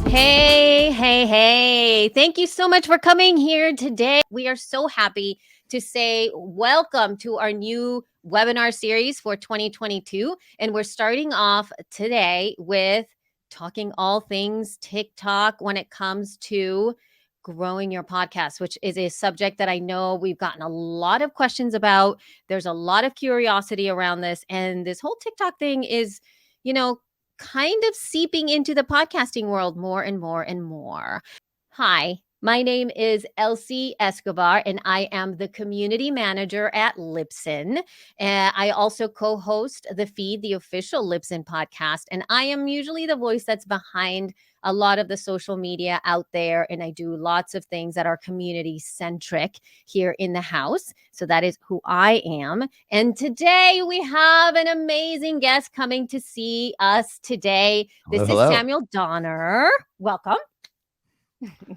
Hey, hey, hey. Thank you so much for coming here today. We are so happy to say welcome to our new webinar series for 2022. And we're starting off today with talking all things TikTok when it comes to growing your podcast, which is a subject that I know we've gotten a lot of questions about. There's a lot of curiosity around this. And this whole TikTok thing is, you know, kind of seeping into the podcasting world more and more and more. Hi, my name is Elsie Escobar, and I am the community manager at Libsyn. I also co host the feed, the official Libsyn podcast, and I am usually the voice that's behind a lot of the social media out there. And I do lots of things that are community centric here in the house. So that is who I am. And today we have an amazing guest coming to see us today. Hello, This is hello. Samuel Donner. Welcome.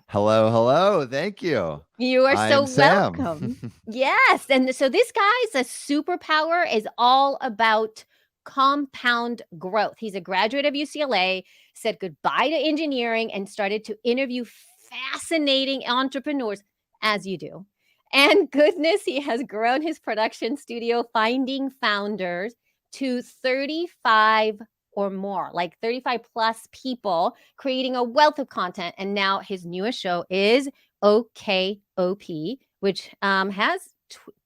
Hello. Thank you. You are I so am Sam. welcome. Yes. And so this guy's a superpower is all about compound growth. He's a graduate of UCLA, said goodbye to engineering and started to interview fascinating entrepreneurs, as you do. And goodness, he has grown his production studio, Finding Founders, to 35 or more, like 35 plus people, creating a wealth of content. And now his newest show is OKOP, which has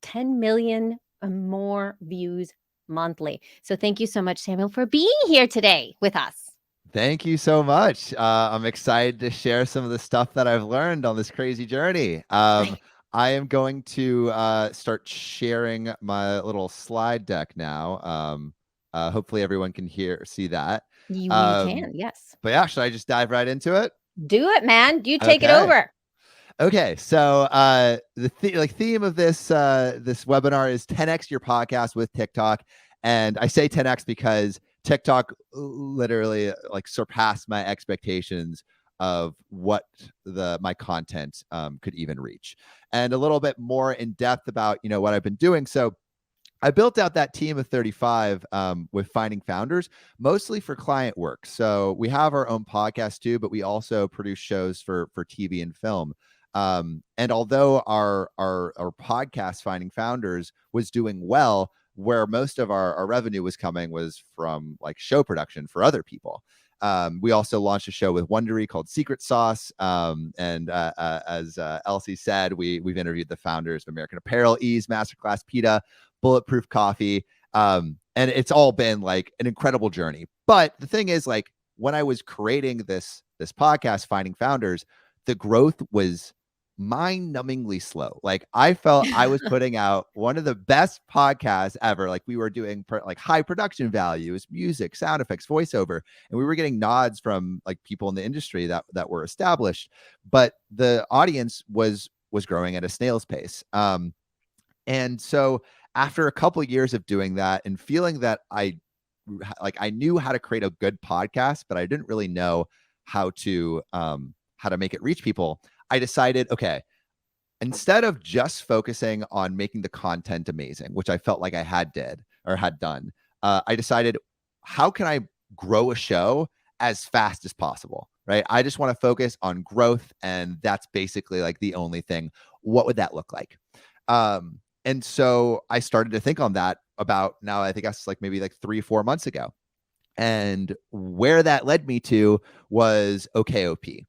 10 million or more views monthly. So thank you so much, Samuel, for being here today with us. Thank you so much. I'm excited to share some of the stuff that I've learned on this crazy journey. I am going to start sharing my little slide deck now. Hopefully everyone can see that. You can, yes. But yeah, should I just dive right into it? Do it, man. You take it Okay. over. Okay, so the theme of this this webinar is 10x your podcast with TikTok, and I say 10x because TikTok literally like surpassed my expectations of what my content could even reach, and a little bit more in depth about what I've been doing. So I built out that team of 35 with Finding Founders, mostly for client work. So we have our own podcast too, but we also produce shows for TV and film. And although our podcast Finding Founders was doing well, where most of our revenue was coming was from like show production for other people. We also launched a show with Wondery called Secret Sauce. And as Elsie said, we've interviewed the founders of American Apparel, Ease, Masterclass, PETA, Bulletproof Coffee. And it's all been like an incredible journey. But the thing is, like, when I was creating this podcast, Finding Founders, the growth was mind-numbingly slow. Like, I felt I was putting out one of the best podcasts ever. Like, we were doing like high production values, music, sound effects, voiceover, and we were getting nods from like people in the industry that were established, but the audience was growing at a snail's pace. And so after a couple of years of doing that and feeling that I knew how to create a good podcast, but I didn't really know how to make it reach people, I decided, okay, instead of just focusing on making the content amazing, which I felt like I had done, I decided, how can I grow a show as fast as possible, right? I just want to focus on growth, and that's basically like the only thing. What would that look like? And so I started to think on that about now, I think that's like maybe like 3-4 months ago. And where that led me to was OKOP.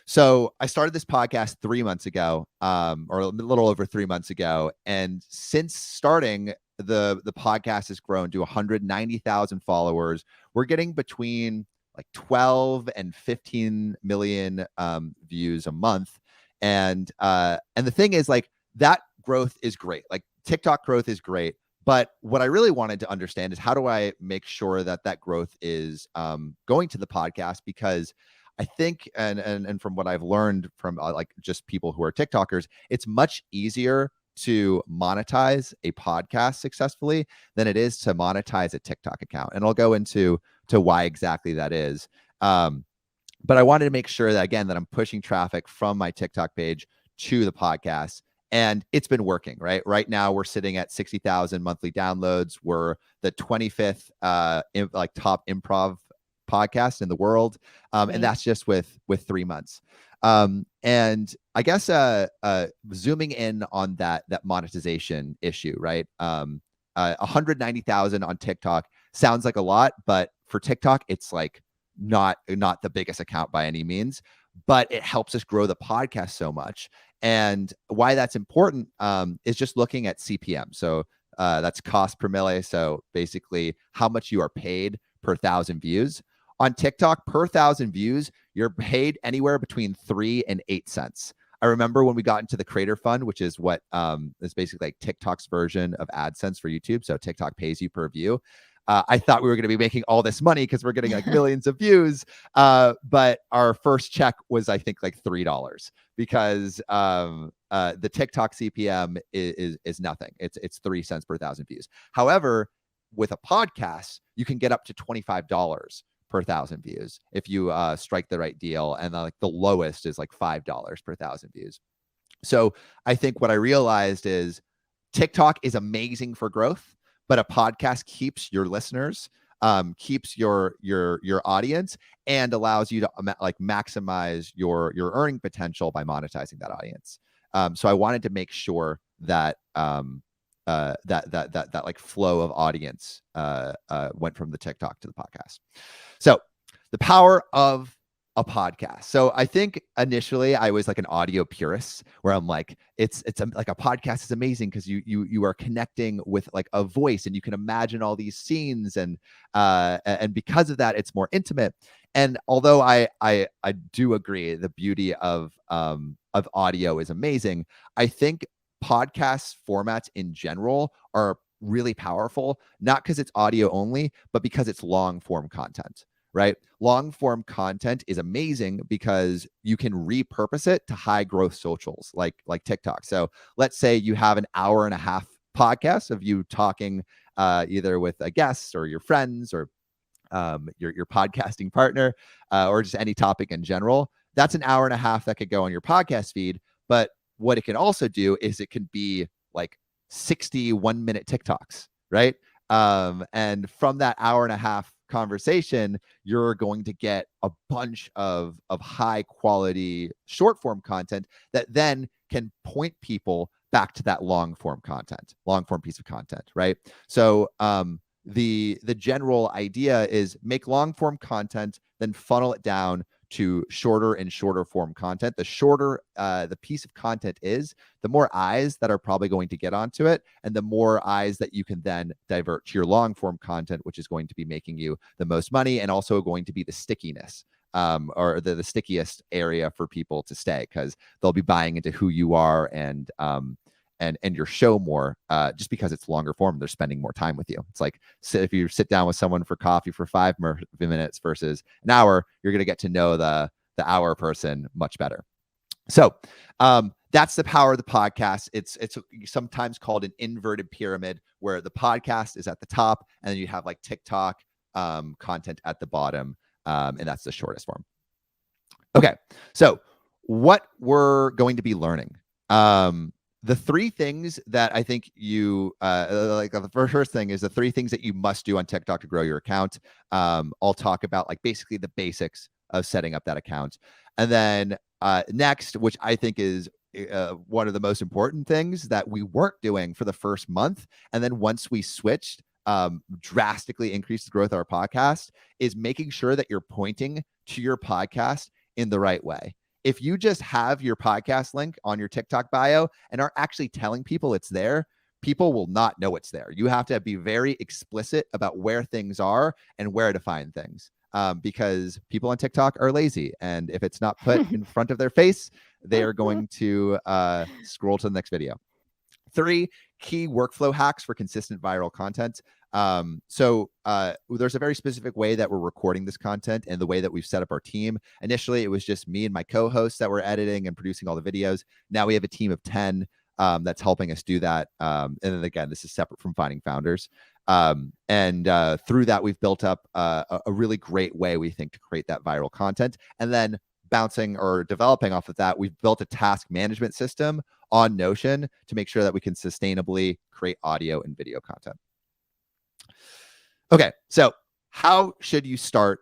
So I started this podcast 3 months ago, or a little over 3 months ago. And since starting, the podcast has grown to 190,000 followers. We're getting between like 12 and 15 million views a month. And the thing is, like, that growth is great. Like, TikTok growth is great. But what I really wanted to understand is, how do I make sure that growth is going to the podcast? Because I think, and from what I've learned from like just people who are TikTokers, it's much easier to monetize a podcast successfully than it is to monetize a TikTok account. And I'll go into why exactly that is. But I wanted to make sure that, again, that I'm pushing traffic from my TikTok page to the podcast. And it's been working, right? Right now, we're sitting at 60,000 monthly downloads. We're the 25th top improv podcast in the world. Right. And that's just with 3 months. And I guess zooming in on that monetization issue, right? 190,000 on TikTok sounds like a lot, but for TikTok, it's like not the biggest account by any means, but it helps us grow the podcast so much. And why that's important is just looking at CPM. So that's cost per mille. So basically how much you are paid per 1,000 views. On TikTok, per 1,000 views, you're paid anywhere between 3 and 8 cents. I remember when we got into the Creator Fund, which is what is basically like TikTok's version of AdSense for YouTube. So TikTok pays you per view. I thought we were going to be making all this money because we're getting like millions of views. But our first check was, I think, like $3 because the TikTok CPM is nothing. It's 3 cents per 1,000 views. However, with a podcast, you can get up to $25 per 1,000 views if you strike the right deal, and like the lowest is like $5 per 1,000 views. So I think what I realized is TikTok is amazing for growth, but a podcast keeps your listeners, keeps your audience, and allows you to like maximize your earning potential by monetizing that audience. So I wanted to make sure that that like flow of audience went from the TikTok to the podcast. So the power of a podcast. So I think initially I was like an audio purist where I'm like, it's like a podcast is amazing because you are connecting with like a voice and you can imagine all these scenes, and because of that, it's more intimate. And although I do agree the beauty of audio is amazing, I think podcast formats in general are really powerful, not because it's audio only, but because it's long form content. Right? Long form content is amazing because you can repurpose it to high growth socials like TikTok. So let's say you have an hour and a half podcast of you talking either with a guest or your friends or your podcasting partner or just any topic in general. That's an hour and a half that could go on your podcast feed. But what it can also do is it can be like 60 1-minute TikToks, right? And from that hour and a half conversation, you're going to get a bunch of high quality short form content that then can point people back to that long form piece of content, right? So the general idea is make long form content, then funnel it down to shorter and shorter form content. The shorter the piece of content is, the more eyes that are probably going to get onto it, and the more eyes that you can then divert to your long form content, which is going to be making you the most money and also going to be the stickiness or the stickiest area for people to stay, because they'll be buying into who you are and your show more just because it's longer form. They're spending more time with you. It's like, so if you sit down with someone for coffee for 5 minutes versus an hour, you're going to get to know the hour person much better. So that's the power of the podcast. It's sometimes called an inverted pyramid, where the podcast is at the top and then you have like TikTok content at the bottom, and that's the shortest form. Okay, so what we're going to be learning. The 3 things that I think you like, the first thing is the 3 things that you must do on TikTok to grow your account. I'll talk about like basically the basics of setting up that account. And then next, which I think is one of the most important things that we weren't doing for the first month, and then once we switched, drastically increased the growth of our podcast, is making sure that you're pointing to your podcast in the right way. If you just have your podcast link on your TikTok bio and aren't actually telling people it's there, people will not know it's there. You have to be very explicit about where things are and where to find things, because people on TikTok are lazy. And if it's not put in front of their face, they are going to scroll to the next video. 3 key workflow hacks for consistent viral content. So there's a very specific way that we're recording this content and the way that we've set up our team. Initially, it was just me and my co-hosts that were editing and producing all the videos. Now we have a team of 10 that's helping us do that. And then again, this is separate from finding founders. And through that, we've built up a really great way, we think, to create that viral content. And then bouncing or developing off of that, we've built a task management system on Notion to make sure that we can sustainably create audio and video content. Okay, so how should you start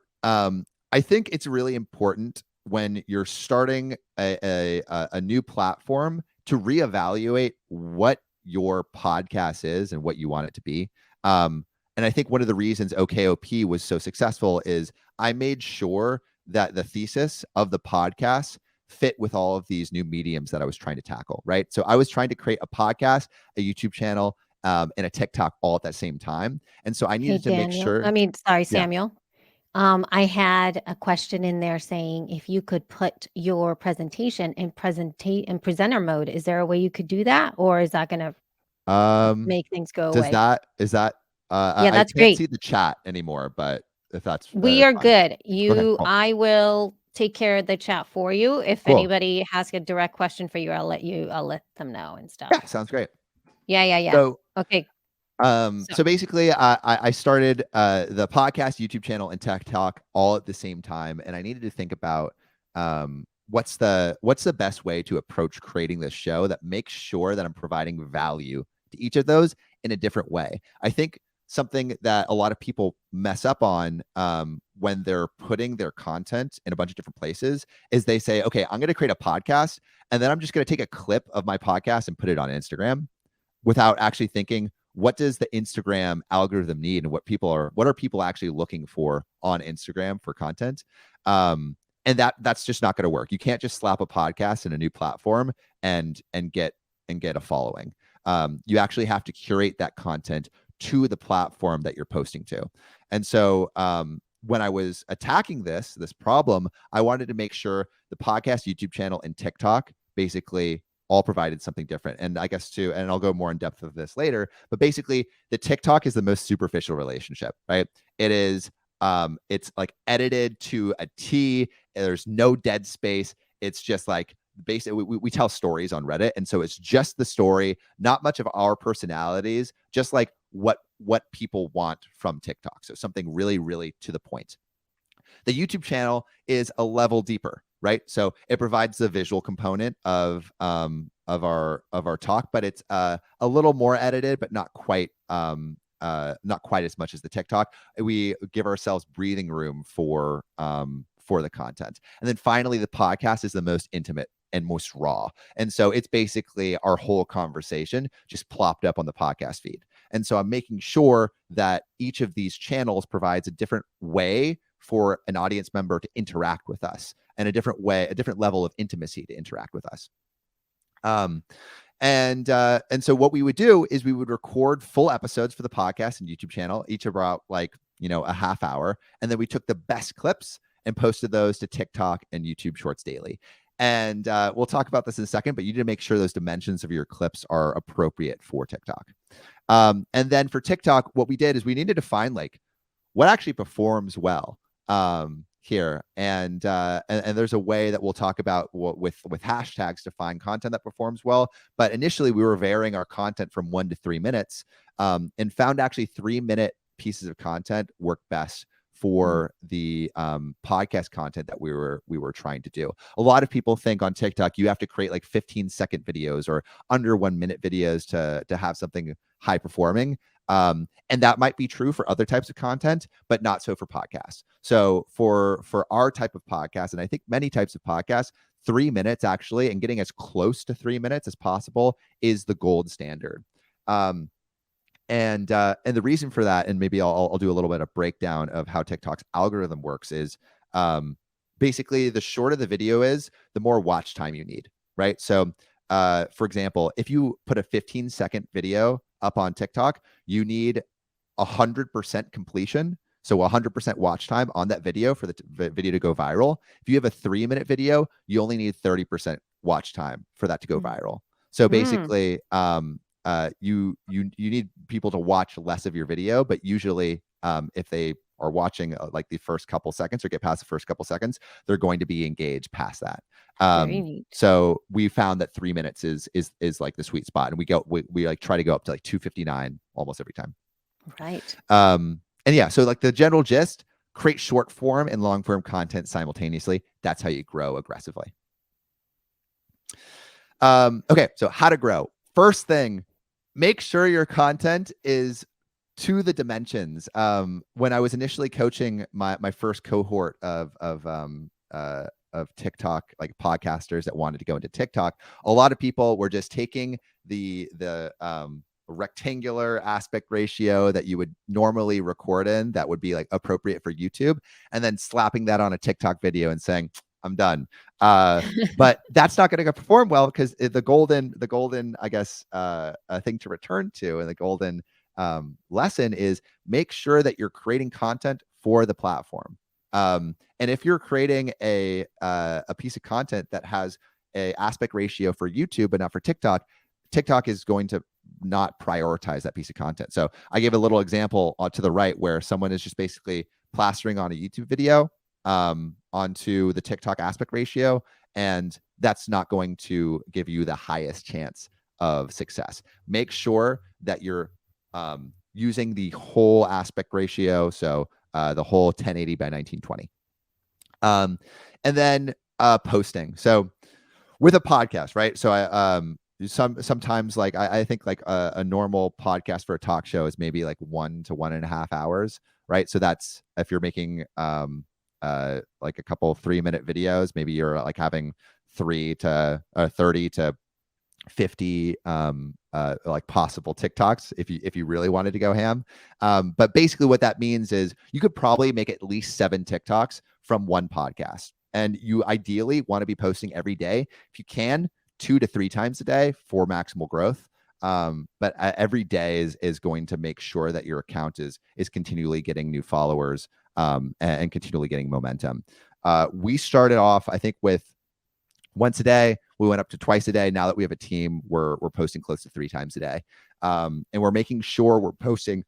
I think it's really important when you're starting a new platform to reevaluate what your podcast is and what you want it to be. And I think one of the reasons OKOP was so successful is I made sure that the thesis of the podcast fit with all of these new mediums that I was trying to tackle, right? So I was trying to create a podcast, a YouTube channel, and a TikTok all at that same time. And so I Hey, needed to make sure. sorry, Yeah. Samuel. I had a question in there saying if you could put your presentation in presenter mode, is there a way you could do that, or is that gonna Um, make things go does away? that is that Yeah, I that's can't great. see the chat anymore, but if that's We it's are fine. good. Okay, cool. I will take care of the chat for you. If Cool. anybody has a direct question for you, I'll let them know and stuff. Yeah, sounds great. Yeah. So Okay. So so basically I started the podcast, YouTube channel, and TikTok all at the same time, and I needed to think about what's the best way to approach creating this show that makes sure that I'm providing value to each of those in a different way. I think something that a lot of people mess up on when they're putting their content in a bunch of different places is they say, okay, I'm going to create a podcast, and then I'm just going to take a clip of my podcast and put it on Instagram without actually thinking, what does the Instagram algorithm need and what are people actually looking for on Instagram for content. And that's just not going to work. You can't just slap a podcast in a new platform and get a following. You actually have to curate that content to the platform that you're posting to. And so when I was attacking this problem, I wanted to make sure the podcast, YouTube channel, and TikTok basically all provided something different. And I guess too, and I'll go more in depth of this later, but basically the TikTok is the most superficial relationship, right? It is it's like edited to a T. There's no dead space. It's just like basically we tell stories on Reddit, and so it's just the story, not much of our personalities, just like what people want from TikTok. So something really, really to the point. The YouTube channel is a level deeper, right? So it provides the visual component of our talk, but it's a little more edited, but not quite as much as the TikTok. We give ourselves breathing room for the content. And then finally, the podcast is the most intimate and most raw. And so it's basically our whole conversation just plopped up on the podcast feed. And so I'm making sure that each of these channels provides a different way for an audience member to interact with us, and a different level of intimacy to interact with us. And so what we would do is we would record full episodes for the podcast and YouTube channel, each about a half hour. And then we took the best clips and posted those to TikTok and YouTube Shorts daily. And we'll talk about this in a second, but you need to make sure those dimensions of your clips are appropriate for TikTok. And then for TikTok, what we did is we needed to find what actually performs well here. And there's a way that we'll talk about with hashtags to find content that performs well. But initially we were varying our content from 1 to 3 minutes, and found actually 3-minute pieces of content work best for the podcast content that we were trying to do. A lot of people think on TikTok you have to create 15-second videos or under 1 minute videos to have something high performing. And that might be true for other types of content, but not so for podcasts. So for our type of podcast, and I think many types of podcasts, 3 minutes actually, and getting as close to 3 minutes as possible is the gold standard. And the reason for that, and maybe I'll do a little bit of breakdown of how TikTok's algorithm works, is basically the shorter the video is, the more watch time you need, right? So for example, if you put a 15-second video up on TikTok, you need 100% completion. So 100% watch time on that video for the video to go viral. If you have a 3-minute video, you only need 30% watch time for that to go viral. So basically, you need people to watch less of your video, but usually if they are watching the first couple seconds or get past the first couple seconds, they're going to be engaged past that. Very neat. So we found that 3 minutes is like the sweet spot, and we try to go up to 2:59 almost every time. Right. And yeah, so the general gist: create short form and long form content simultaneously. That's how you grow aggressively. Okay, so how to grow. First thing, make sure your content is to the dimensions. When I was initially coaching my first cohort of TikTok like podcasters that wanted to go into TikTok, a lot of people were just taking the rectangular aspect ratio that you would normally record in that would be like appropriate for YouTube, and then slapping that on a TikTok video and saying, I'm done. But that's not going to perform well, because the golden, I guess, thing to return to, and the golden lesson is make sure that you're creating content for the platform. And if you're creating a piece of content that has a aspect ratio for YouTube but not for TikTok, TikTok is going to not prioritize that piece of content. So I gave a little example to the right where someone is just basically plastering on a YouTube video onto the TikTok aspect ratio, and that's not going to give you the highest chance of success. Make sure that you're using the whole aspect ratio, so the whole 1080 by 1920. And then posting. So with a podcast, right? So I sometimes like I think like a normal podcast for a talk show is maybe like 1 to 1.5 hours, right? So that's if you're making like a couple 3-minute videos, maybe you're like having 30 to 50 like possible TikToks if you really wanted to go ham. But basically what that means is you could probably make at least 7 TikToks from one podcast. And you ideally want to be posting every day. If you can, 2 to 3 times a day for maximal growth. But every day is going to make sure that your account is continually getting new followers and continually getting momentum. We started off, I think, with once a day. We went up to twice a day. Now that we have a team, we're posting close to 3 times a day. And we're making sure we're posting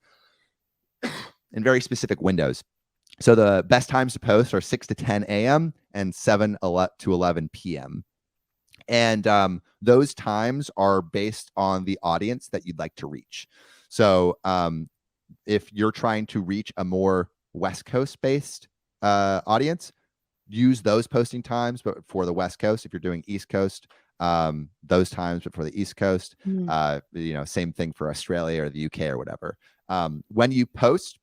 in very specific windows. So the best times to post are 6 to 10 a.m. and 7 to 11 p.m. And those times are based on the audience that you'd like to reach. So if you're trying to reach a more West Coast based audience, use those posting times, but for the West Coast. If you're doing East Coast, those times, but for the East Coast, same thing for Australia or the UK or whatever. When you post,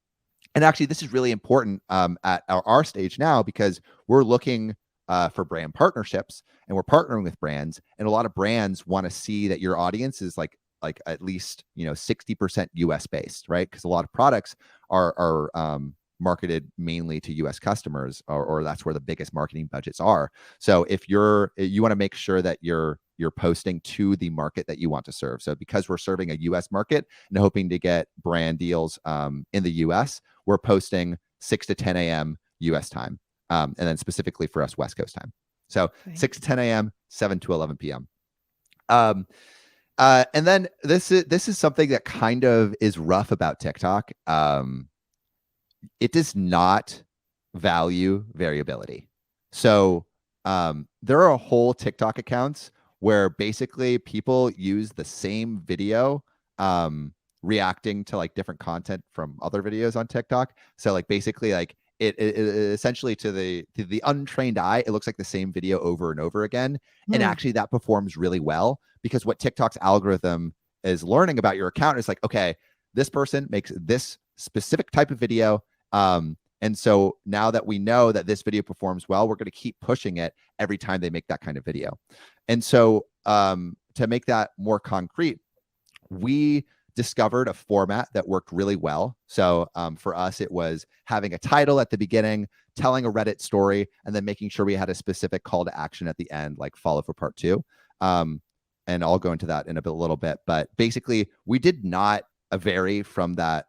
and actually this is really important at our stage now, because we're looking for brand partnerships, and we're partnering with brands, and a lot of brands want to see that your audience is like at least 60% US based, right? Because a lot of products are marketed mainly to US customers, or that's where the biggest marketing budgets are. So if you want to make sure that you're posting to the market that you want to serve. So because we're serving a US market and hoping to get brand deals in the US, we're posting 6 to 10 a.m. US time. And then specifically for us, West Coast time. So 6 to 10 a.m., 7 to 11 p.m. And then this is something that kind of is rough about TikTok. It does not value variability. So there are whole TikTok accounts where basically people use the same video reacting to like different content from other videos on TikTok. So like basically like it essentially to the untrained eye, it looks like the same video over and over again. And actually that performs really well, because what TikTok's algorithm is learning about your account is like, okay, this person makes this specific type of video. And so now that we know that this video performs well, we're going to keep pushing it every time they make that kind of video. And so to make that more concrete, we discovered a format that worked really well. So for us, it was having a title at the beginning, telling a Reddit story, and then making sure we had a specific call to action at the end, like follow for part 2. And I'll go into that in a little bit. But basically, we did not vary from that,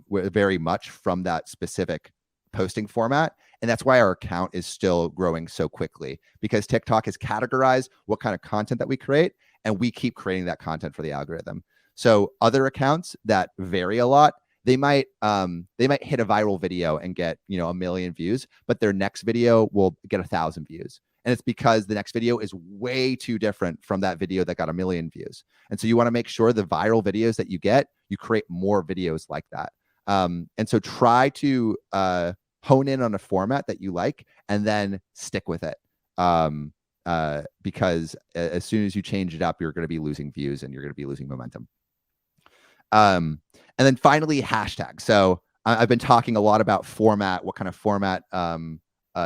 very much from that specific posting format. And that's why our account is still growing so quickly, because TikTok has categorized what kind of content that we create, and we keep creating that content for the algorithm. So other accounts that vary a lot, they might hit a viral video and get 1 million views, but their next video will get 1,000 views. And it's because the next video is way too different from that video that got 1 million views. And so you want to make sure the viral videos that you get, you create more videos like that. And so try to hone in on a format that you like, and then stick with it. Because as soon as you change it up, you're going to be losing views and you're going to be losing momentum. And then finally, hashtags. So I've been talking a lot about format. What kind of format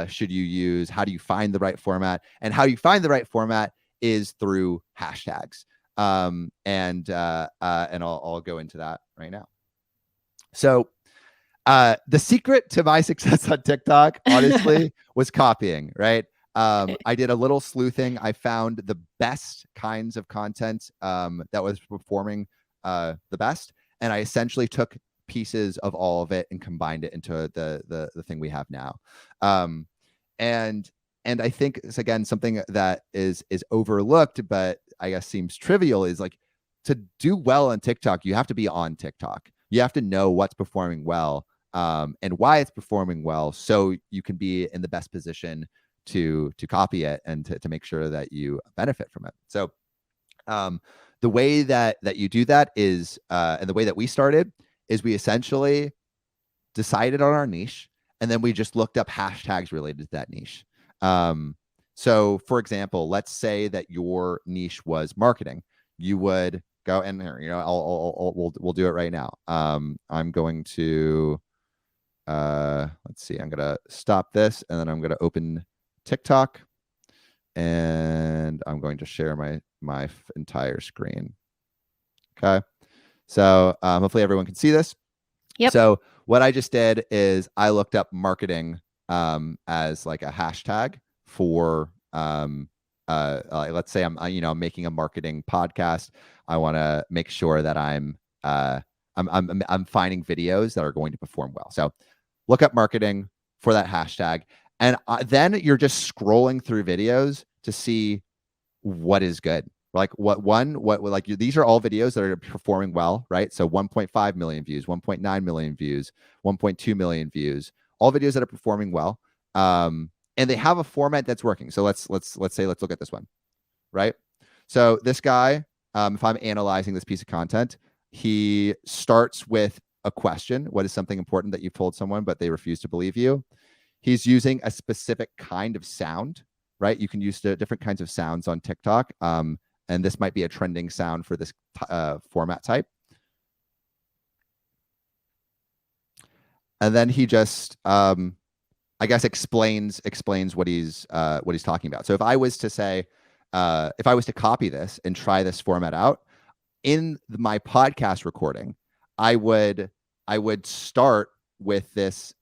should you use? How do you find the right format? And how you find the right format is through hashtags. And I'll go into that right now. So the secret to my success on TikTok, honestly, was copying, right? I did a little sleuthing. I found the best kinds of content that was performing the best. And I essentially took pieces of all of it and combined it into the thing we have now. And I think it's, again, something that is overlooked, but I guess seems trivial, is like, to do well on TikTok, you have to be on TikTok. You have to know what's performing well, and why it's performing well, so you can be in the best position to copy it and to make sure that you benefit from it. So the way that you do that is, and the way that we started, is we essentially decided on our niche, and then we just looked up hashtags related to that niche. So for example, let's say that your niche was marketing. You would go, and here, we'll do it right now. I'm going to let's see, I'm gonna stop this, and then I'm gonna open TikTok, and I'm going to share my entire screen. Okay, so hopefully everyone can see this. Yep. So what I just did is I looked up marketing as like a hashtag for let's say I'm making a marketing podcast. I want to make sure that I'm finding videos that are going to perform well. So look up marketing for that hashtag, and then you're just scrolling through videos to see what is good. Like these are all videos that are performing well, right? So 1.5 million views, 1.9 million views, 1.2 million views, all videos that are performing well. And they have a format that's working. So let's look at this one, right? So this guy, if I'm analyzing this piece of content, he starts with a question. What is something important that you've told someone, but they refuse to believe you? He's using a specific kind of sound, right? You can use different kinds of sounds on TikTok. And this might be a trending sound for this format type. And then he just, I guess, explains what he's talking about. So if I was to say, if I was to copy this and try this format out in my podcast recording, I would start with this.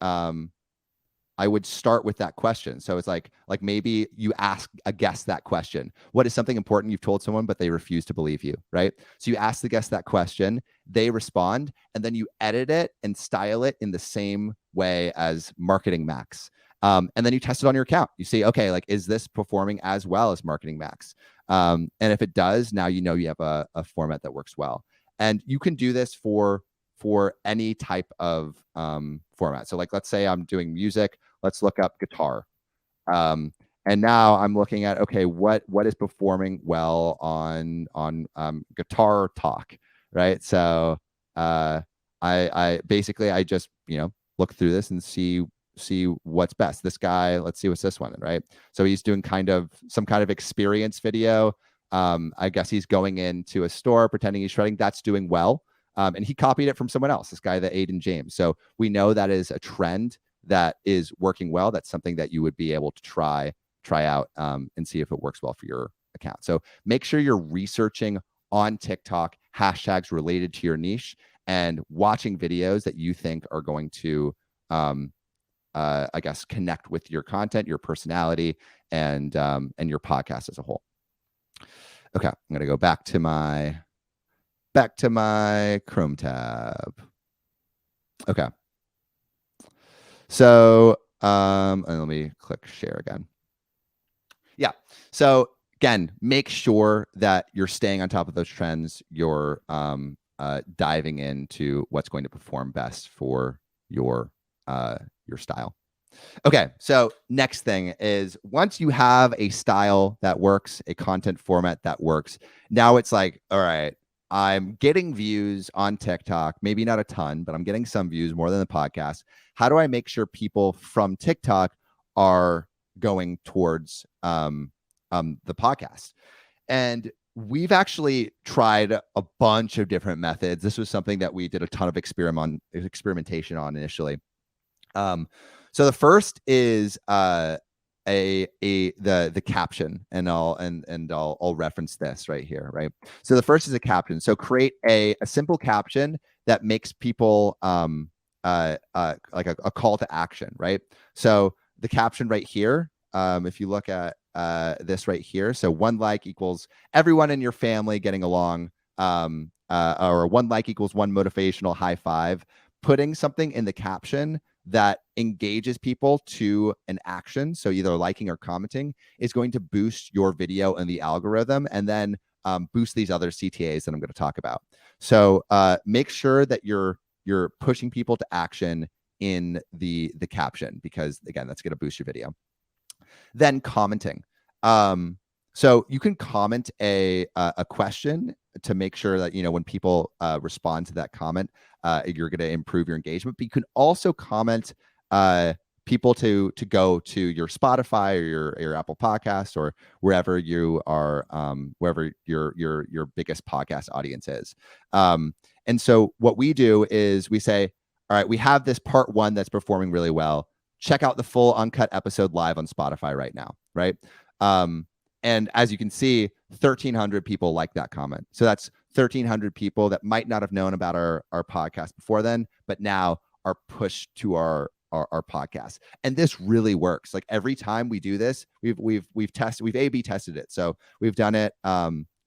I would start with that question. So it's like maybe you ask a guest that question. What is something important you've told someone, but they refuse to believe you, right? So you ask the guest that question, they respond, and then you edit it and style it in the same way as Marketing Max. And then you test it on your account. You see, okay, like, is this performing as well as Marketing Max? And if it does, now you have a format that works well. And you can do this for any type of format. So like, let's say I'm doing music. Let's look up guitar. And now I'm looking at, okay, what is performing well on Guitar Talk, right? So I basically, I just look through this and see what's best. This guy, let's see what's this one, right? So he's doing some kind of experience video. I guess he's going into a store pretending he's shredding. That's doing well. And he copied it from someone else, this guy, the Aiden James. So we know that is a trend that is working well. That's something that you would be able to try out and see if it works well for your account. So make sure you're researching on TikTok hashtags related to your niche and watching videos that you think are going to, I guess, connect with your content, your personality, and your podcast as a whole. Okay, I'm going to go back to my Chrome tab. Okay. So, and let me click share again. Yeah. So again, make sure that you're staying on top of those trends. You're diving into what's going to perform best for your style. Okay, so next thing is, once you have a style that works, a content format that works, now it's like, all right, I'm getting views on TikTok, maybe not a ton, but I'm getting some views, more than the podcast. How do I make sure people from TikTok are going towards the podcast? And we've actually tried a bunch of different methods. This was something that we did a ton of experimentation on initially. So the first is the caption, and I'll reference this right here, right? So the first is a caption. So create a simple caption that makes people like a call to action, right? So the caption right here, if you look at this right here, so 1 like equals everyone in your family getting along, or 1 like equals 1 motivational high five. Putting something in the caption that engages people to an action, so either liking or commenting, is going to boost your video in the algorithm, and then boost these other CTAs that I'm going to talk about. So make sure that you're pushing people to action in the caption, because again, that's going to boost your video. Then commenting. So you can comment a question to make sure that, when people respond to that comment, you're going to improve your engagement. But you can also comment people to go to your Spotify or your Apple Podcasts, or wherever you are, wherever your biggest podcast audience is. And so what we do is we say, all right, we have this part 1 that's performing really well. Check out the full uncut episode live on Spotify right now, right? And as you can see, 1,300 people like that comment. So that's 1,300 people that might not have known about our podcast before then, but now are pushed to our podcast. And this really works. Like every time we do this, we've A/B tested it. So we've done it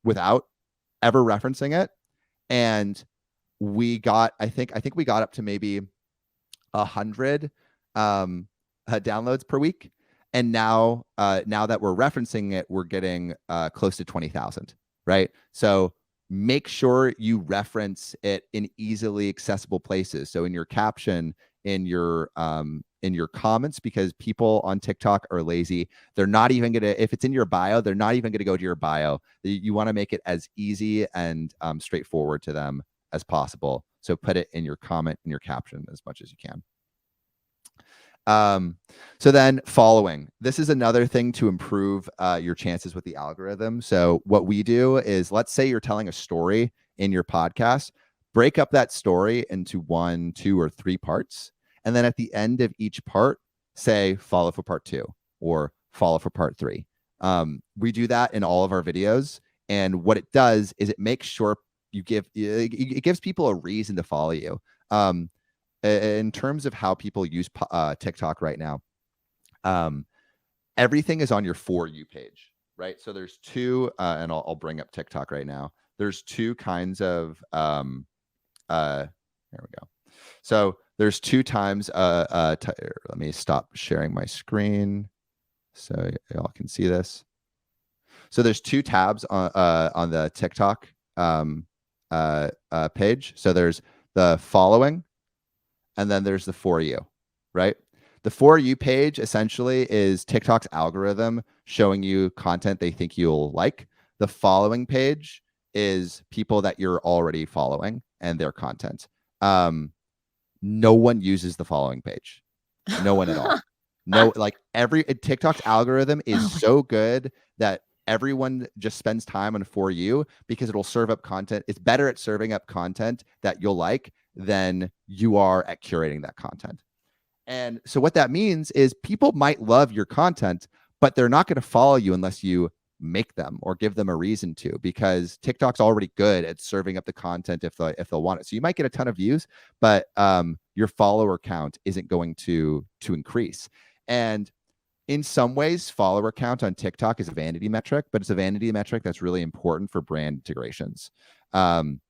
without ever referencing it, and we got, I think we got up to maybe 100 downloads per week. And now that we're referencing it, we're getting close to 20,000, right? So make sure you reference it in easily accessible places. So in your caption, in your comments, because people on TikTok are lazy. They're not even gonna, if it's in your bio, they're not even gonna go to your bio. You want to make it as easy and straightforward to them as possible. So put it in your comment, in your caption, as much as you can. So then following, this is another thing to improve your chances with the algorithm. So what we do is, let's say you're telling a story in your podcast, break up that story into 1, 2, or 3 parts. And then at the end of each part, say, follow for part 2 or follow for part 3. We do that in all of our videos. And what it does is it makes sure it gives people a reason to follow you. In terms of how people use TikTok right now, everything is on your For You page, right? So there's 2, and I'll bring up TikTok right now. There's 2 kinds of, there we go. So there's 2 times, let me stop sharing my screen so y'all can see this. So there's 2 tabs on the TikTok page. So there's the following, and then there's the For You, right? The For You page essentially is TikTok's algorithm showing you content they think you'll like. The following page is people that you're already following and their content. No one uses the following page. No one at all. No, like TikTok's algorithm is so good that everyone just spends time on For You, because it'll serve up content. It's better at serving up content that you'll like than you are at curating that content. And so what that means is people might love your content, but they're not going to follow you unless you make them or give them a reason to, because TikTok's already good at serving up the content if they'll want it. So you might get a ton of views, but your follower count isn't going to increase. And in some ways, follower count on TikTok is a vanity metric, but it's a vanity metric that's really important for brand integrations. And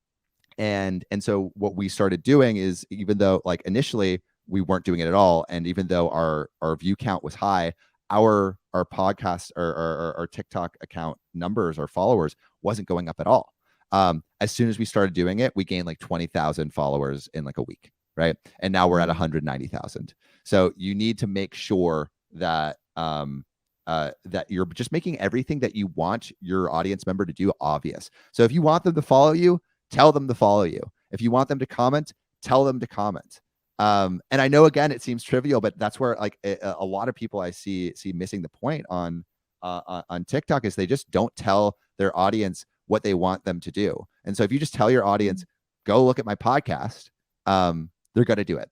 so what we started doing is, even though like initially we weren't doing it at all, and even though our view count was high, our podcast or our TikTok account numbers, our followers, wasn't going up at all. As soon as we started doing it, we gained like 20,000 followers in like a week, right? And now we're at 190,000. So you need to make sure that that you're just making everything that you want your audience member to do obvious. So if you want them to follow you, tell them to follow you. If you want them to comment, tell them to comment. And I know, again, it seems trivial, but that's where like a lot of people I see missing the point on TikTok is they just don't tell their audience what they want them to do. And so if you just tell your audience, go look at my podcast, they're going to do it.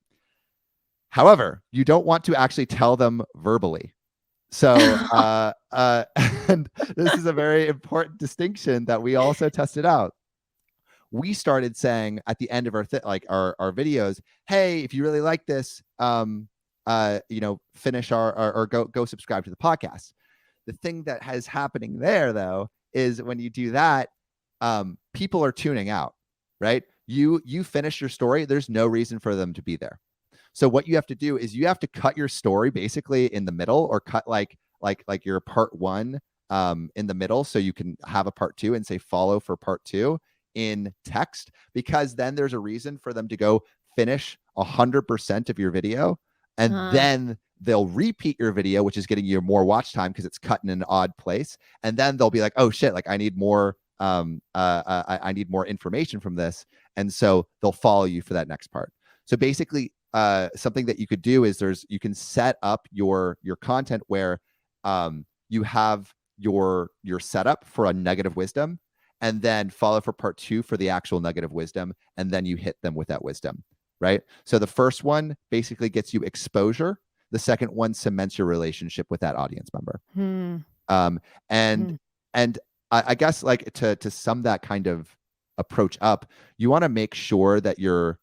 However, you don't want to actually tell them verbally. So, and this is a very important distinction that we also tested out. We started saying at the end of our videos, hey, if you really like this, finish or go subscribe to the podcast. The thing that is happening there, though, is when you do that, people are tuning out, right? You finish your story. There's no reason for them to be there. So what you have to do is you have to cut your story basically in the middle, or cut like your part 1 in the middle, so you can have a part 2 and say follow for part 2 in text, because then there's a reason for them to go finish 100% of your video, and then they'll repeat your video, which is getting you more watch time because it's cut in an odd place, and then they'll be like, oh shit, like I need more I need more information from this, and so they'll follow you for that next part. So basically, something that you could do is you can set up your content where you have your setup for a negative wisdom, and then follow for part 2 for the actual negative wisdom, and then you hit them with that wisdom, right? So the first one basically gets you exposure. The second one cements your relationship with that audience member. And I guess, like, to sum that kind of approach up, you want to make sure that you're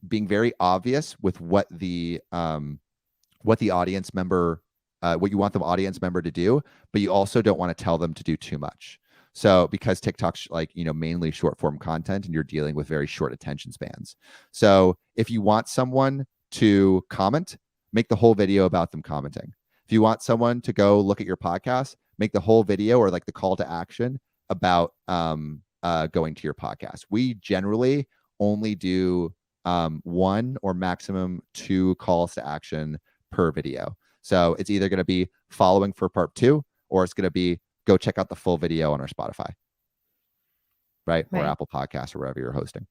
being very obvious with what the audience member, what you want the audience member to do, but you also don't want to tell them to do too much. So because TikTok's mainly short form content, and you're dealing with very short attention spans. So if you want someone to comment, make the whole video about them commenting. If you want someone to go look at your podcast, make the whole video, or like the call to action, about going to your podcast. We generally only do 1 or maximum 2 calls to action per video. So it's either going to be following for part 2, or it's going to be go check out the full video on our Spotify, right? Or Apple Podcasts, or wherever you're hosting,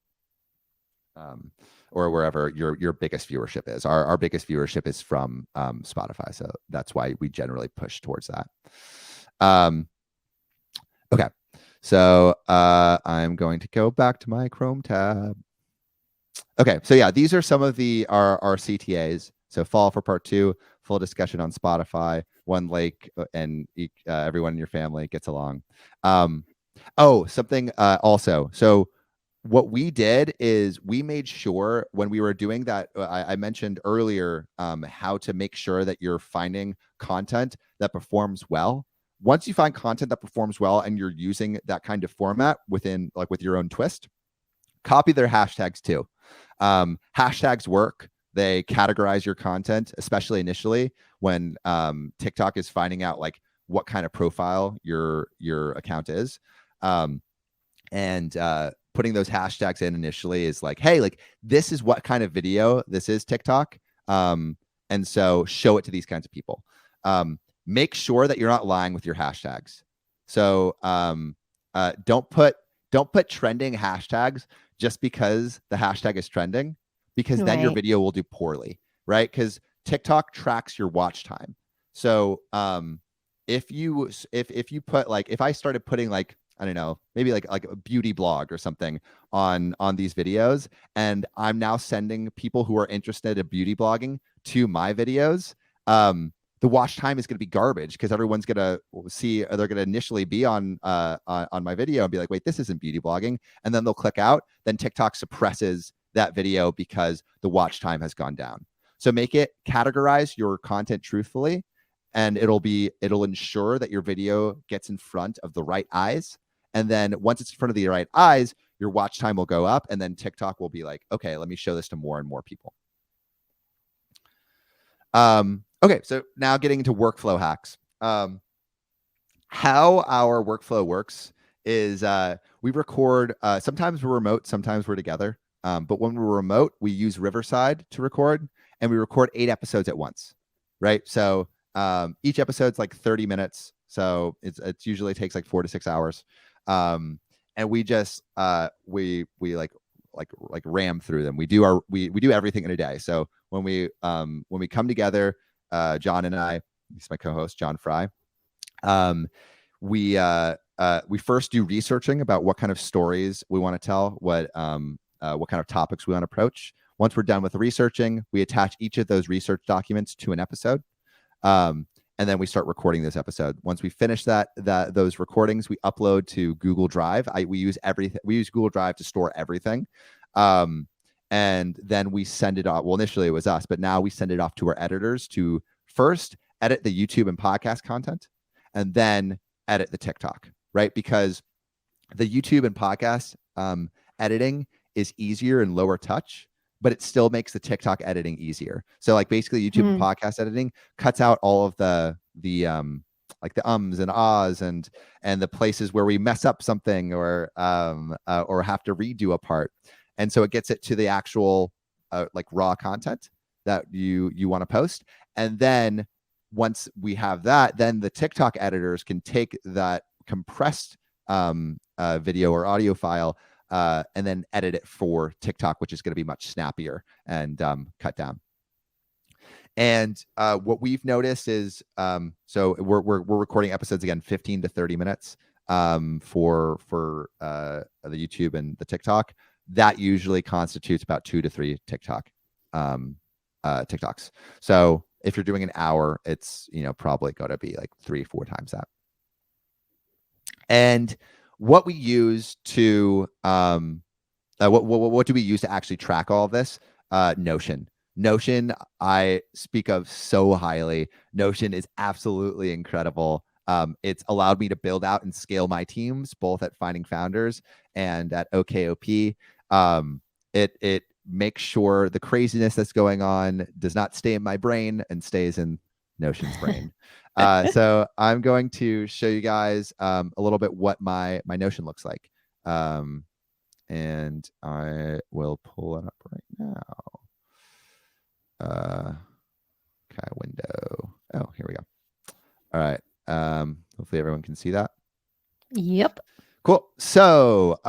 or wherever your biggest viewership is. Our biggest viewership is from Spotify, so that's why we generally push towards that. Okay, so I'm going to go back to my Chrome tab. Okay, so yeah, these are some of our CTAs. So follow for part 2, full discussion on Spotify, 1 lake, and everyone in your family gets along. Something also. So what we did is we made sure when we were doing that, I mentioned earlier how to make sure that you're finding content that performs well. Once you find content that performs well and you're using that kind of format within, like, with your own twist, copy their hashtags too. Hashtags work. They categorize your content, especially initially when TikTok is finding out like what kind of profile your account is. And putting those hashtags in initially is like, hey, like, this is what kind of video this is, TikTok. And so show it to these kinds of people. Make sure that you're not lying with your hashtags. So don't put trending hashtags just because the hashtag is trending, because then your video will do poorly, right? Because TikTok tracks your watch time. So if you put, like, if I started putting, like, I don't know, maybe like a beauty blog or something on these videos, and I'm now sending people who are interested in beauty blogging to my videos, the watch time is going to be garbage, because everyone's going to see, they're going to initially be on my video and be like, wait, this isn't beauty blogging. And then they'll click out. Then TikTok suppresses that video because the watch time has gone down. So categorize your content truthfully, and it'll ensure that your video gets in front of the right eyes. And then once it's in front of the right eyes, your watch time will go up, and then TikTok will be like, okay, let me show this to more and more people. Okay, so now getting into workflow hacks. How our workflow works is we record, sometimes we're remote, sometimes we're together. But when we're remote, we use Riverside to record, and we record 8 episodes at once, right? So each episode's like 30 minutes. So it usually takes like 4 to 6 hours. And we just, we ram through them. We do everything in a day. So when we come together, John and I, he's my co-host, John Fry, we we first do researching about what kind of stories we want to tell, what kind of topics we want to approach. Once we're done with the researching, we attach each of those research documents to an episode. And then we start recording this episode. Once we finish those recordings, we upload to Google Drive. We use everything. We use Google Drive to store everything. And then we send it off. Well, initially it was us, but now we send it off to our editors to first edit the YouTube and podcast content, and then edit the TikTok, right? Because the YouTube and podcast editing is easier and lower touch, but it still makes the TikTok editing easier. So like basically YouTube and podcast editing cuts out all of the like the ums and ahs and the places where we mess up something or have to redo a part. And so it gets it to the actual like raw content that you want to post. And then once we have that, then the TikTok editors can take that compressed video or audio file and then edit it for TikTok, which is going to be much snappier and cut down. And what we've noticed is, so we're recording episodes again, 15 to 30 minutes for the YouTube and the TikTok. That usually constitutes about 2 to 3 TikToks. So if you're doing an hour, it's probably going to be like 3-4 times that. And what we use to what do we use to actually track all of this? Notion. I speak of so highly. Notion is absolutely incredible. It's allowed me to build out and scale my teams, both at Finding Founders and at OKOP. It makes sure the craziness that's going on does not stay in my brain and stays in Notion's brain. So I'm going to show you guys a little bit what my Notion looks like. And I will pull it up right now. Okay, window. Oh, here we go. All right. Hopefully everyone can see that. Yep. Cool. So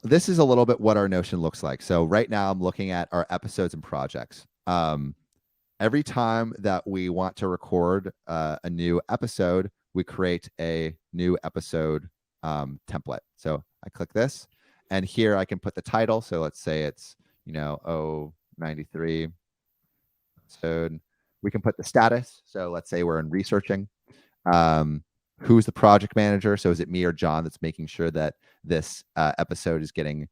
this is a little bit what our Notion looks like. So right now I'm looking at our episodes and projects. Every time that we want to record a new episode, we create a new episode template. So I click this, and here I can put the title. So let's say it's 93 episode. We can put the status. So let's say we're in researching. Who's the project manager? So is it me or John that's making sure that this episode is getting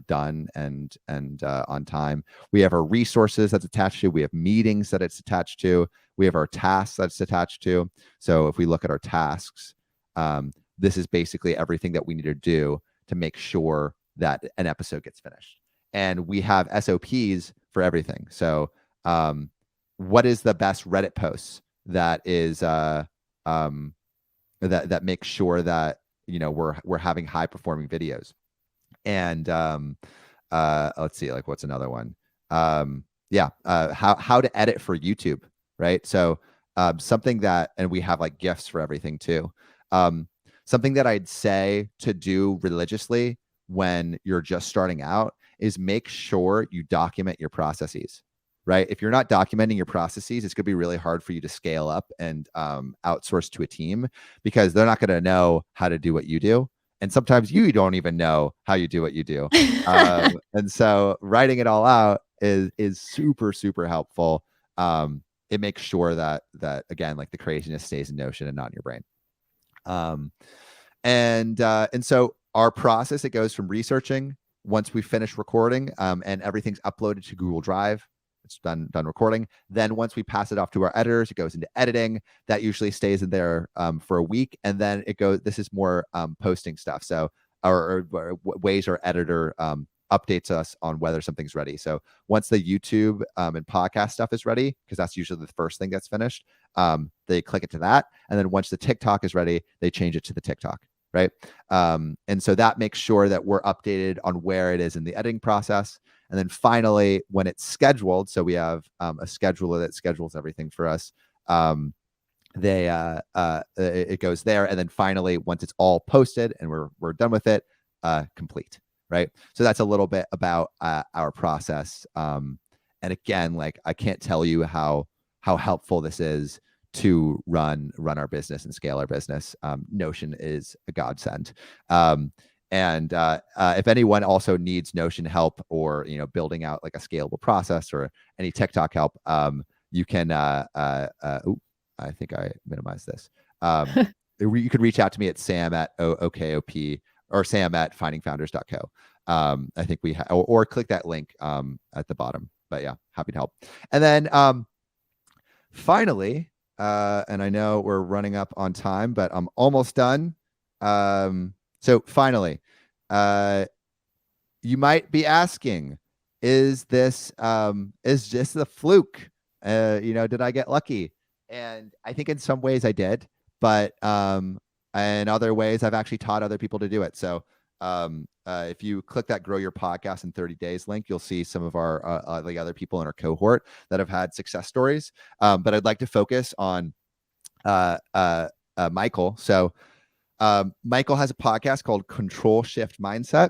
done and on time? We have our resources that's attached to. We have meetings that it's attached to. We have our tasks that's attached to. So if we look at our tasks, this is basically everything that we need to do to make sure that an episode gets finished. And we have SOPs for everything. So what is the best Reddit posts that is that makes sure that we're having high performing videos? And let's see, like what's another one? How to edit for YouTube, right? So something that, and we have like GIFs for everything too. Something that I'd say to do religiously when you're just starting out is make sure you document your processes, right? If you're not documenting your processes, it's going to be really hard for you to scale up and outsource to a team, because they're not going to know how to do what you do. And sometimes you don't even know how you do what you do. And so writing it all out is super, super helpful. It makes sure that again, like the craziness stays in Notion and not in your brain. And so our process, it goes from researching. Once we finish recording and everything's uploaded to Google Drive, it's done recording. Then once we pass it off to our editors, it goes into editing. That usually stays in there for a week. And then it goes, this is more posting stuff. So or ways our editor updates us on whether something's ready. So once the YouTube and podcast stuff is ready, because that's usually the first thing that's finished, they click it to that. And then once the TikTok is ready, they change it to the TikTok. Right. And so that makes sure that we're updated on where it is in the editing process. And then finally, when it's scheduled, so we have a scheduler that schedules everything for us. It goes there. And then finally, once it's all posted and we're done with it, complete. Right. So that's a little bit about our process. And again, like I can't tell you how helpful this is to run our business and scale our business. Notion is a godsend. And if anyone also needs Notion help, or building out like a scalable process, or any TikTok help, you can. I think I minimized this. You could reach out to me at sam@okop, or sam@findingfounders.co. I think we or click that link at the bottom. But yeah, happy to help. And then finally, and I know we're running up on time, but I'm almost done. So finally, you might be asking, is this a fluke? Did I get lucky? And I think in some ways I did, but in other ways I've actually taught other people to do it. So if you click that Grow Your Podcast in 30 Days link, you'll see some of our the other people in our cohort that have had success stories. But I'd like to focus on Michael. So Michael has a podcast called Control Shift Mindset.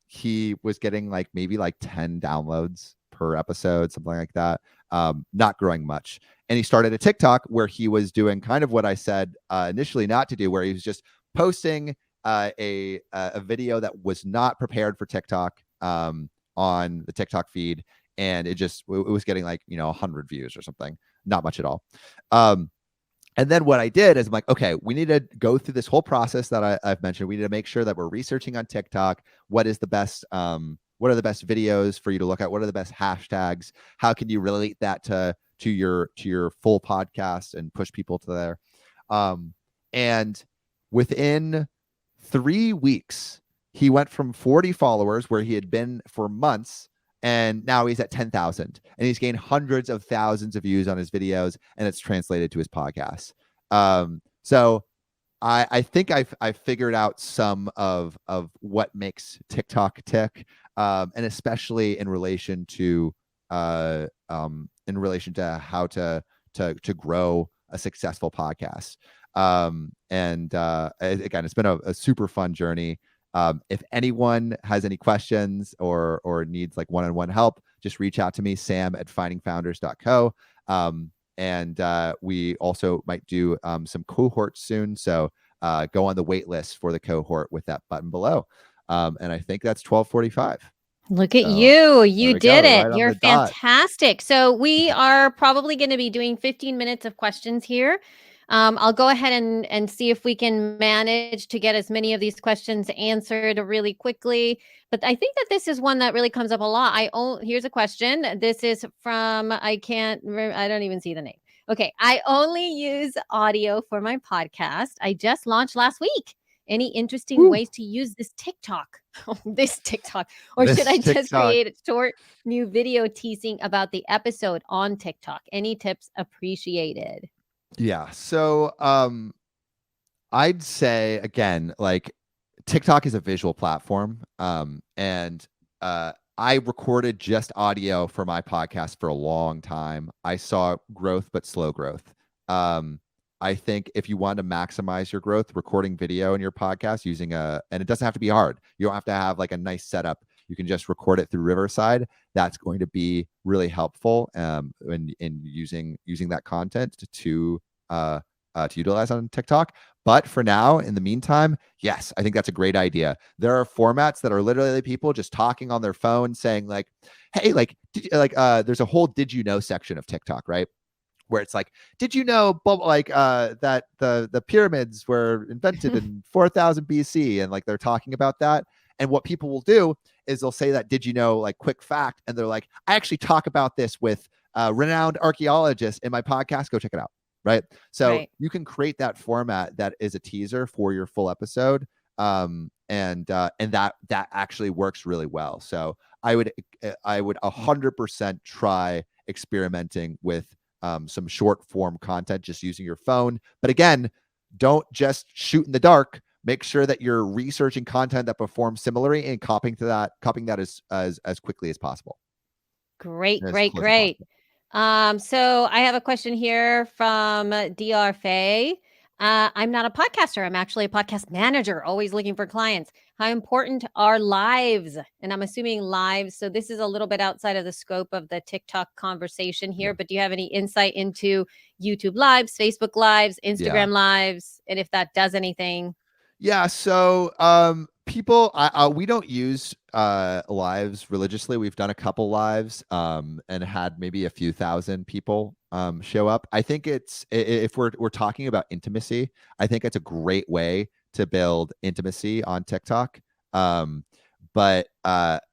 He was getting maybe 10 downloads per episode, something like that. Not growing much. And he started a TikTok where he was doing kind of what I said initially not to do, where he was just posting a video that was not prepared for TikTok on the TikTok feed, and it was getting 100 views or something, not much at all. And then what I did is I'm like, okay, we need to go through this whole process that I've mentioned. We need to make sure that we're researching on TikTok. What are the best videos for you to look at? What are the best hashtags? How can you relate that to your full podcast and push people to there? And within 3 weeks, he went from 40 followers, where he had been for months, and now he's at 10,000, and he's gained hundreds of thousands of views on his videos, and it's translated to his podcast. So I think I've figured out some of what makes TikTok tick, and especially in relation to how to grow a successful podcast. And again, it's been a super fun journey. If anyone has any questions or needs one-on-one help, just reach out to me, sam@findingfounders.co. And we also might do some cohorts soon. So go on the wait list for the cohort with that button below. And I think that's 12:45. Look at you. You did it. Right on You're the dot. fantastic. So we are probably going to be doing 15 minutes of questions here. I'll go ahead and see if we can manage to get as many of these questions answered really quickly. But I think that this is one that really comes up a lot. Here's a question. This is from, I don't even see the name. Okay. I only use audio for my podcast. I just launched last week. Any interesting ways to use this TikTok? Or should I just create a short new video teasing about the episode on TikTok? Any tips appreciated? Yeah. So I'd say, again, TikTok is a visual platform. And I recorded just audio for my podcast for a long time. I saw growth, but slow growth. I think if you want to maximize your growth, recording video in your podcast and it doesn't have to be hard. You don't have to have a nice setup. You can just record it through Riverside. That's going to be really helpful in using that content to utilize on TikTok. But for now, in the meantime, yes, I think that's a great idea. There are formats that are literally people just talking on their phone saying hey, there's a whole did you know section of TikTok, right? Where it's did you know that the pyramids were invented in 4000 BC, and they're talking about that. And what people will do is they'll say that did you know quick fact, and they're I actually talk about this with renowned archaeologists in my podcast. Go check it out. Right. So you can create that format that is a teaser for your full episode. And that actually works really well. So I would 100% try experimenting with some short form content, just using your phone. But again, don't just shoot in the dark. Make sure that you're researching content that performs similarly and copying that as quickly as possible. Great. So I have a question here from DR Faye. I'm not a podcaster. I'm actually a podcast manager, always looking for clients. How important are lives? And I'm assuming lives. So this is a little bit outside of the scope of the TikTok conversation here, Yeah. but do you have any insight into YouTube lives, Facebook lives, Yeah. Instagram lives, and if that does anything? Yeah. So people, we don't use lives religiously. We've done a couple lives and had maybe a few thousand people show up. I think if we're talking about intimacy, I think it's a great way to build intimacy on TikTok. But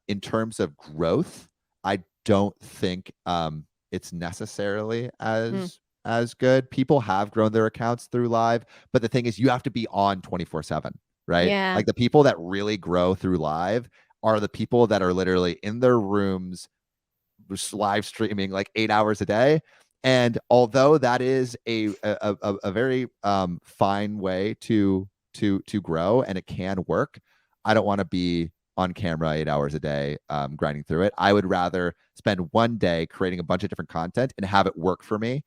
in terms of growth, I don't think it's necessarily Hmm. as good. People have grown their accounts through live, but the thing is you have to be on 24/7, right? Yeah. Like the people that really grow through live are the people that are literally in their rooms live streaming like 8 hours a day. And although that is a very fine way to grow and it can work, I don't want to be on camera 8 hours a day grinding through it. I would rather spend one day creating a bunch of different content and have it work for me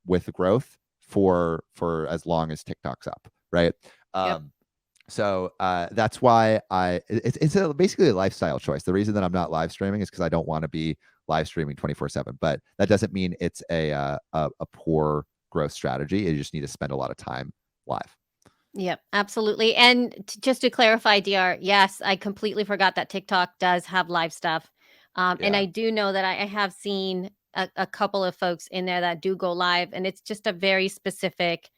with the growth for as long as TikTok's up, right? Yep. So that's why it's basically a lifestyle choice. The reason that I'm not live streaming is because I don't want to be live streaming 24/7. But that doesn't mean it's a poor growth strategy. You just need to spend a lot of time live. Yep, absolutely. And just to clarify, DR, yes, I completely forgot that TikTok does have live stuff. And Yeah. I do know that I have seen a couple of folks in there that do go live, and it's just a very specific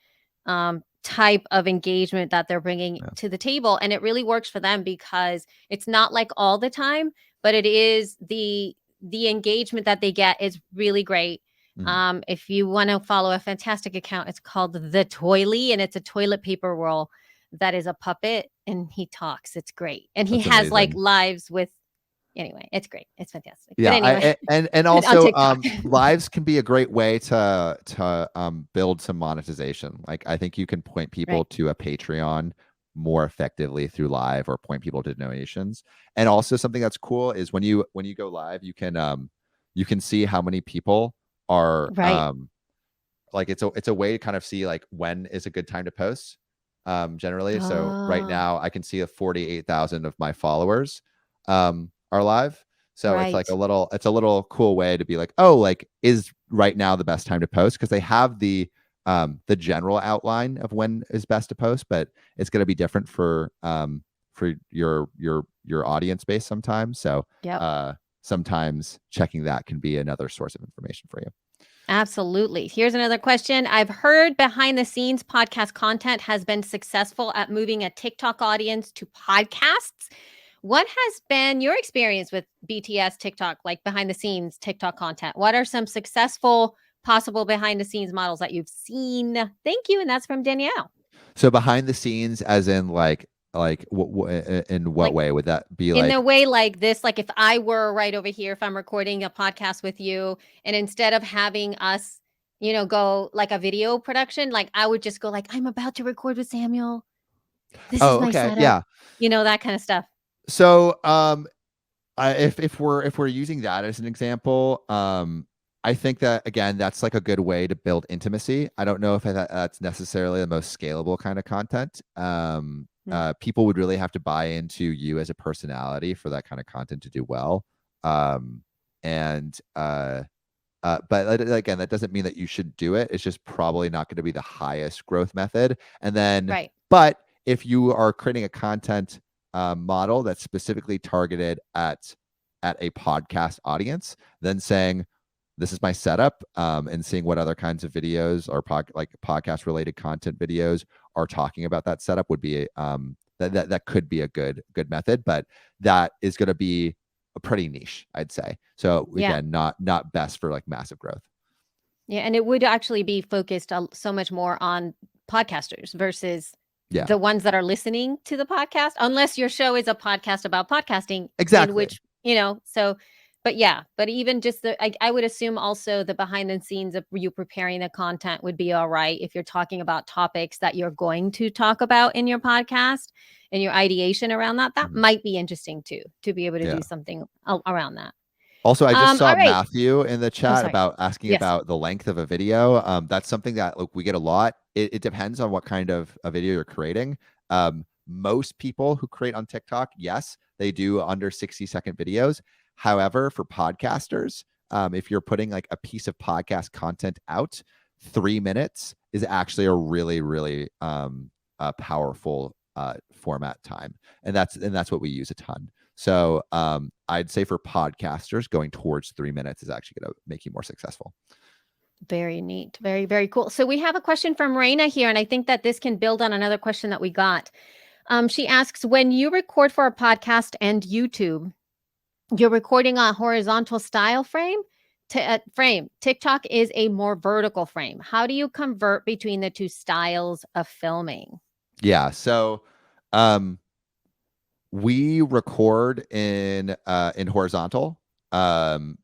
type of engagement that they're bringing Yeah. to the table. And it really works for them because it's not like all the time, but it is the engagement that they get is really great. Mhm. If you want to follow a fantastic account, it's called The Toily, and it's a toilet paper roll that is a puppet, and he talks. It's great. And he That's has like amazing. lives with, anyway, it's great. It's fantastic. But Yeah, anyway, and on also TikTok. lives can be a great way to build some monetization. Like I think you can point people Right. to a Patreon more effectively through live or point people to donations. And also something that's cool is when you go live, you can see how many people are Right. like it's a way to kind of see like when is a good time to post generally. So right Oh, now I can see a 48,000 of my followers are live. So right. it's a little cool way to be like, oh, like is right now the best time to post, because they have the general outline of when is best to post, but it's going to be different for your audience base sometimes. So Yep. sometimes checking that can be another source of information for you. Absolutely. Here's another question. I've heard behind the scenes podcast content has been successful at moving a TikTok audience to podcasts. What has been your experience with BTS TikTok, like behind the scenes TikTok content? What are some successful possible behind the scenes models that you've seen? Thank you. And that's from Danielle. So behind the scenes, as in in what Like way would that be? in a Like, way like this, like if I were right over here, if I'm recording a podcast with you, and instead of having us, go like a video production, like I would just go like, I'm about to record with Samuel. This is oh, my okay, setup, yeah. that kind of stuff. So if we're using that as an example, I think that again, that's like a good way to build intimacy. I don't know if that's necessarily the most scalable kind of content. Mm, People would really have to buy into you as a personality for that kind of content to do well. And but again, that doesn't mean that you should do it. It's just probably not going to be the highest growth method. And then, right. but if you are creating a content model that's specifically targeted at a podcast audience, then saying this is my setup, and seeing what other kinds of videos or like podcast related content videos are talking about that setup would be that could be a good method, but that is going to be a pretty niche, I'd say. So Yeah. again, not best for like massive growth. Yeah. And it would actually be focused so much more on podcasters versus Yeah, the ones that are listening to the podcast, unless your show is a podcast about podcasting, in exactly. which, so, but yeah, but even just I would assume also the behind the scenes of you preparing the content would be all right if you're talking about topics that you're going to talk about in your podcast and your ideation around that. That Mhm. might be interesting too, to be able to do Yeah. something around that. Also, I just saw All right. Matthew in the Oh, chat sorry. about asking Yes. about the length of a video. That's something that we get a lot. It depends on what kind of a video you're creating. Most people who create on TikTok, yes, they do under 60-second videos. However, for podcasters, if you're putting like a piece of podcast content out, 3 minutes is actually a really, really powerful format time, and that's what we use a ton. So I'd say for podcasters, going towards 3 minutes is actually going to make you more successful. Very neat. Very, very cool. So we have a question from Raina here, and I think that this can build on another question that we got. She asks, when you record for a podcast and YouTube, you're recording a horizontal style frame. TikTok is a more vertical frame. How do you convert between the two styles of filming? Yeah. So we record in horizontal. We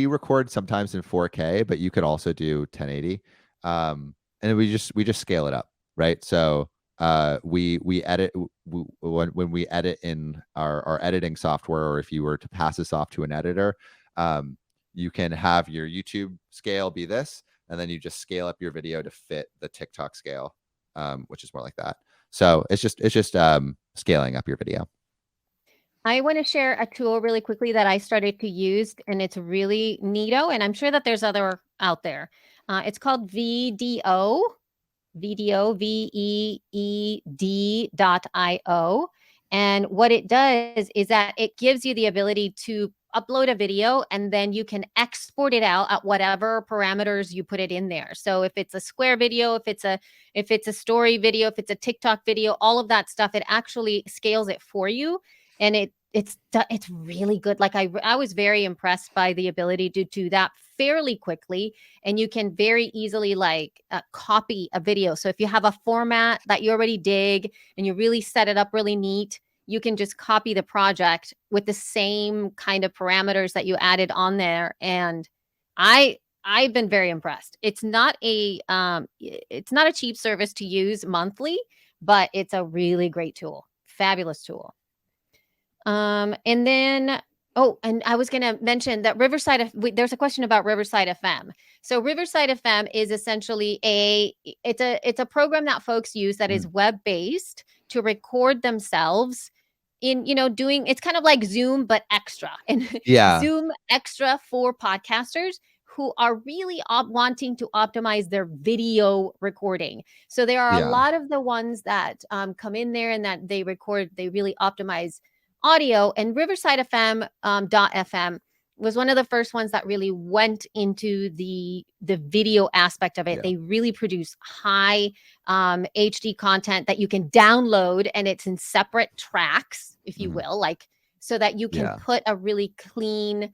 record sometimes in 4K, but you could also do 1080. And we just scale it up, right? So we edit when we edit in our editing software, or if you were to pass this off to an editor, you can have your YouTube scale be this, and then you just scale up your video to fit the TikTok scale, which is more like that. So it's just scaling up your video. I want to share a tool really quickly that I started to use, and it's really neato, and I'm sure that there's other out there. It's called VDO, VEED.io. And what it does is that it gives you the ability to upload a video, and then you can export it out at whatever parameters you put it in there. So if it's a square video, if it's a story video, if it's a TikTok video, all of that stuff, it actually scales it for you. And it's really good. Like I was very impressed by the ability to do that fairly quickly, and you can very easily copy a video. So if you have a format that you already dig and you really set it up really neat, you can just copy the project with the same kind of parameters that you added on there. And I've been very impressed. It's not a cheap service to use monthly, but it's a really great tool. Fabulous tool. And then, oh, and I was going to mention that there's a question about Riverside FM. So Riverside FM is essentially it's a program that folks use that is web-based to record themselves in, doing, it's kind of like Zoom, but extra, and Yeah. Zoom extra for podcasters who are really wanting to optimize their video recording. So there are a lot of the ones that come in there and that they really optimize audio. And Riverside FM .fm was one of the first ones that really went into the video aspect of it. They really produce high HD content that you can download, and it's in separate tracks, if you will, like so that you can put a really clean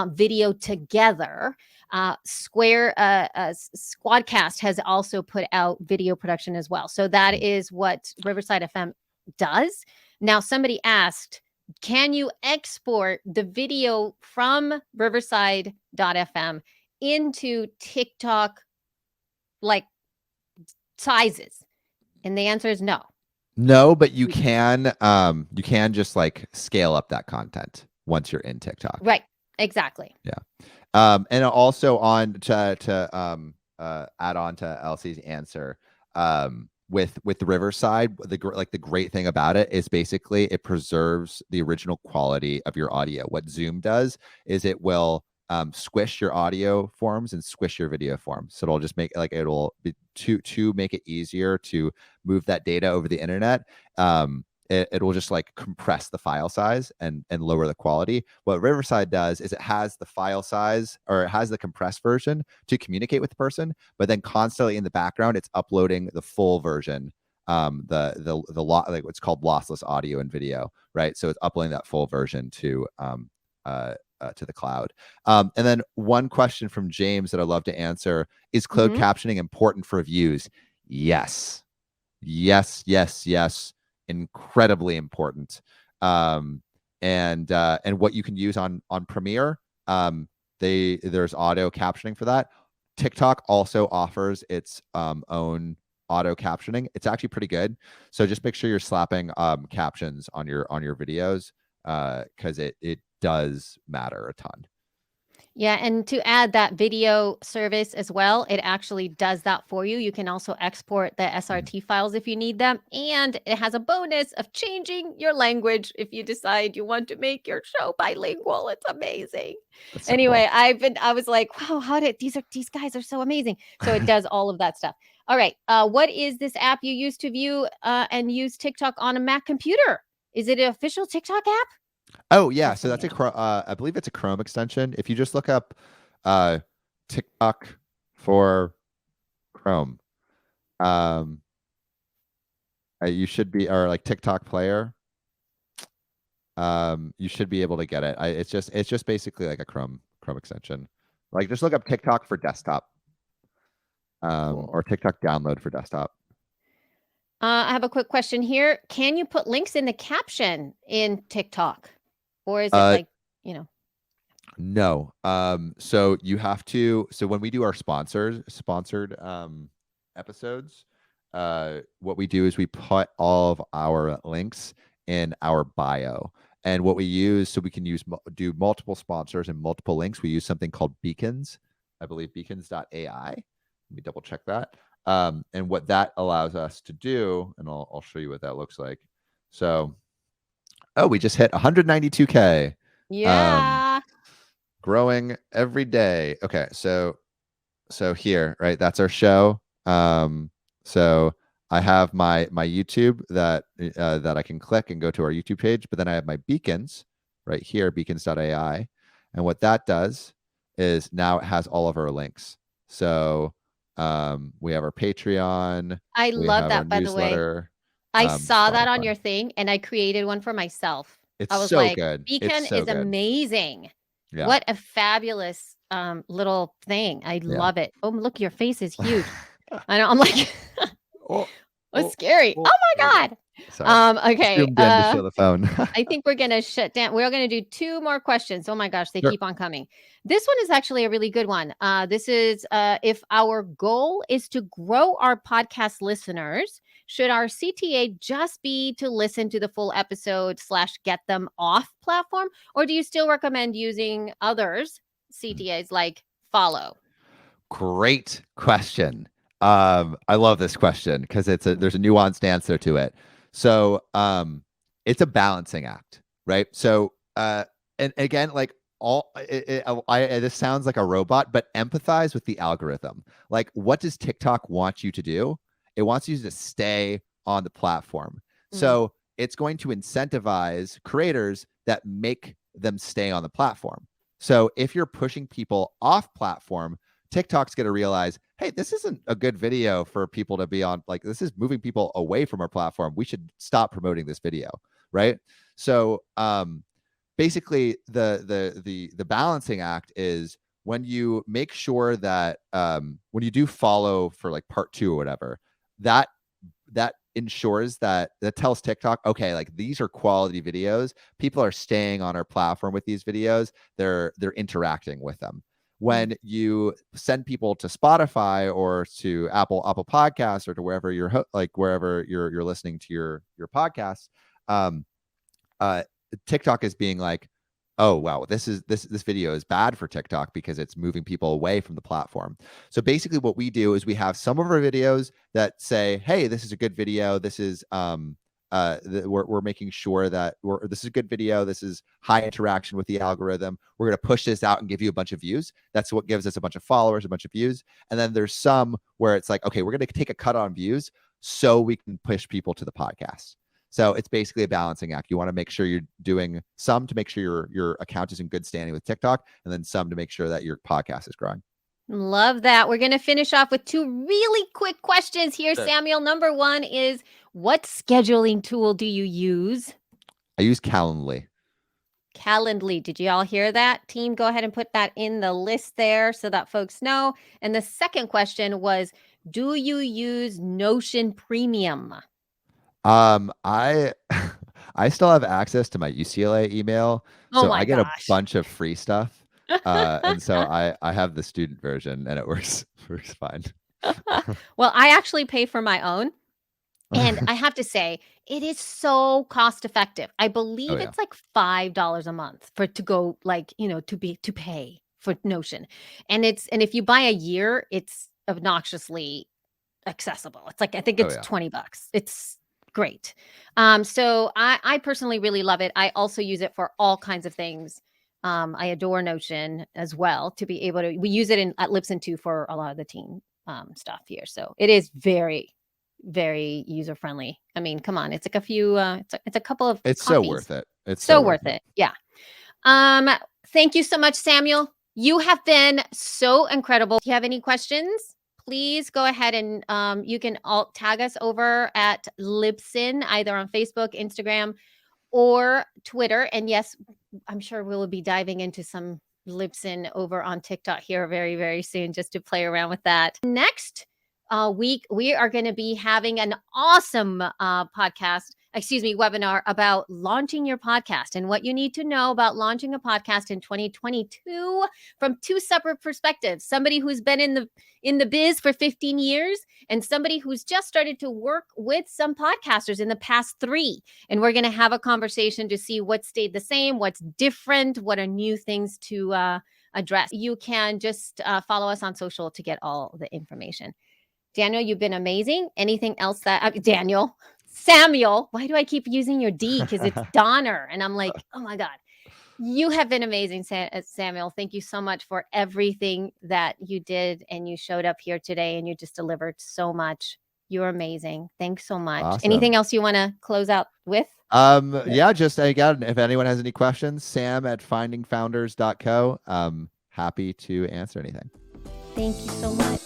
video together. Squadcast has also put out video production as well. So that is what Riverside FM does. Now, somebody asked, can you export the video from riverside.fm into TikTok like sizes? And the answer is no. No, but you can just like scale up that content once you're in TikTok. Right. Exactly. Yeah. And also on to add on to Elsie's answer, with the Riverside, the great thing about it is basically it preserves the original quality of your audio. What Zoom does is it will squish your audio forms and squish your video forms. So it'll just make it'll be to make it easier to move that data over the internet. It will just like compress the file size and lower the quality. What Riverside does is it has the file size, or it has the compressed version to communicate with the person, but then constantly in the background, it's uploading the full version, like what's called lossless audio and video, right? So it's uploading that full version to the cloud. And then one question from James that I'd love to answer: is closed captioning important for views? Yes. Incredibly important. And what you can use on Premiere, there's auto captioning for that. TikTok also offers its own auto captioning. It's actually pretty good. So just make sure you're slapping captions on your videos, because it does matter a ton. Yeah, and to add that video service as well, it actually does that for you. You can also export the SRT files if you need them, and it has a bonus of changing your language if you decide you want to make your show bilingual. It's amazing. That's so Anyway, cool. I was like, wow, how did these guys are so amazing. So it does all of that stuff. All right, what is this app you use to view and use TikTok on a Mac computer? Is it an official TikTok app? Oh yeah, Yes, so I that's am. I believe it's a Chrome extension. If you just look up uh TikTok for Chrome, um you should be, or like TikTok player, you should be able to get it. It's just basically like a Chrome extension. Like just look up TikTok for desktop, Cool. or TikTok download for desktop. I have a quick question here. Can you put links in the caption in TikTok? Or is it Uh, like, you know, no. So you have to. So when we do our sponsored episodes, what we do is we put all of our links in our bio. And what we use, so we can do multiple sponsors and multiple links. We use something called beacons. I believe beacons.ai. Let me double check that. And what that allows us to do, and I'll show you what that looks like. So, oh, we just hit 192K. yeah. Growing every day. Okay, so here, right? That's our show. So I have my YouTube that I can click and go to our YouTube page, but then I have my beacons right here, beacons.ai. And what that does is now it has all of our links. So we have our Patreon, I we love have our that, by the way. newsletter, I saw that on Spotify. your thing and I created one for myself. It's I was so like, good. It's Beacon so is good. amazing. Yeah. What a fabulous little thing. I Yeah. love it. Oh, look, your face is huge. I know. I'm like, Oh, it's oh, scary. oh, Oh there we go. my God. Sorry. Okay. Zoomed in to show the phone. I think we're going to shut down. We're going to do two more questions. Oh my gosh, they Sure. keep on coming. This one is actually a really good one. This is if our goal is to grow our podcast listeners, should our CTA just be to listen to the full episode slash get them off platform? Or do you still recommend using others, CTAs like Follow? Great question. I love this question because there's a nuanced answer to it. So it's a balancing act, right? So and again, like this sounds like a robot, but empathize with the algorithm. Like, what does TikTok want you to do? It wants you to stay on the platform. Mm, So it's going to incentivize creators that make them stay on the platform. So if you're pushing people off platform, TikTok's going to realize, hey, this isn't a good video for people to be on. Like, this is moving people away from our platform. We should stop promoting this video, right? So, basically, the balancing act is when you make sure that when you do follow for like part 2 or whatever, that ensures that tells TikTok, okay, like these are quality videos. People are staying on our platform with these videos. They're interacting with them. mm. When you send people to Spotify or to Apple Podcasts or to wherever wherever you're listening to your podcasts, um, TikTok is being like, oh wow, this video is bad for TikTok because it's moving people away from the platform. So basically, what we do is we have some of our videos that say, hey, this is a good video. This is we're making sure that this is a good video. This is high interaction with the algorithm. We're going to push this out and give you a bunch of views. That's what gives us a bunch of followers, a bunch of views. And then there's some where it's like, okay, we're going to take a cut on views so we can push people to the podcast. So it's basically a balancing act. You want to make sure you're doing some to make sure your account is in good standing with TikTok, and then some to make sure that your podcast is growing. Love that. We're going to finish off with two really quick questions here, Sure. Samuel. Number one is, what scheduling tool do you use? I use Calendly. Calendly. Did you all hear that? Team, go ahead and put that in the list there so that folks know. And the second question was, do you use Notion Premium? I I still have access to my UCLA email, Oh so I my get a gosh. bunch of free stuff. And so I have the student version, and it works fine. Well, I actually pay for my own. And I have to say, it is so cost effective. I Oh, believe yeah. it's like $5 a month to go, like, to pay for Notion. And if you buy a year, it's obnoxiously accessible. It's like, I think Oh, it's yeah. 20 bucks. It's great. So I personally really love it. I also use it for all kinds of things. I adore Notion as well, to be able to, we use it at Libsyn too for a lot of the team stuff here. So it is very, very user friendly. I mean, come on, it's like a few, it's a couple of It's so coffees. worth it. It's So worth it. Yeah. Thank you so much, Samuel. You have been so incredible. If you have any questions, please go ahead and you can all tag us over at Libsyn, either on Facebook, Instagram, or Twitter. And yes, I'm sure we'll be diving into some Libsyn over on TikTok here very, very soon, just to play around with that. Next week, we are going to be having an awesome webinar about launching your podcast and what you need to know about launching a podcast in 2022 from two separate perspectives. Somebody who's been in the biz for 15 years and somebody who's just started to work with some podcasters in the past 3. And we're going to have a conversation to see what stayed the same, what's different, what are new things to address. You can just follow us on social to get all the information. Daniel, you've been amazing. Anything else Samuel, why do I keep using your D? Because it's Donner. And I'm like, oh my God. You have been amazing, Samuel. Thank you so much for everything that you did. And you showed up here today and you just delivered so much. You're amazing. Thanks so much. Awesome. Anything else you want to close out with? Yeah, just again, if anyone has any questions, sam@findingfounders.co. Happy to answer anything. Thank you so much.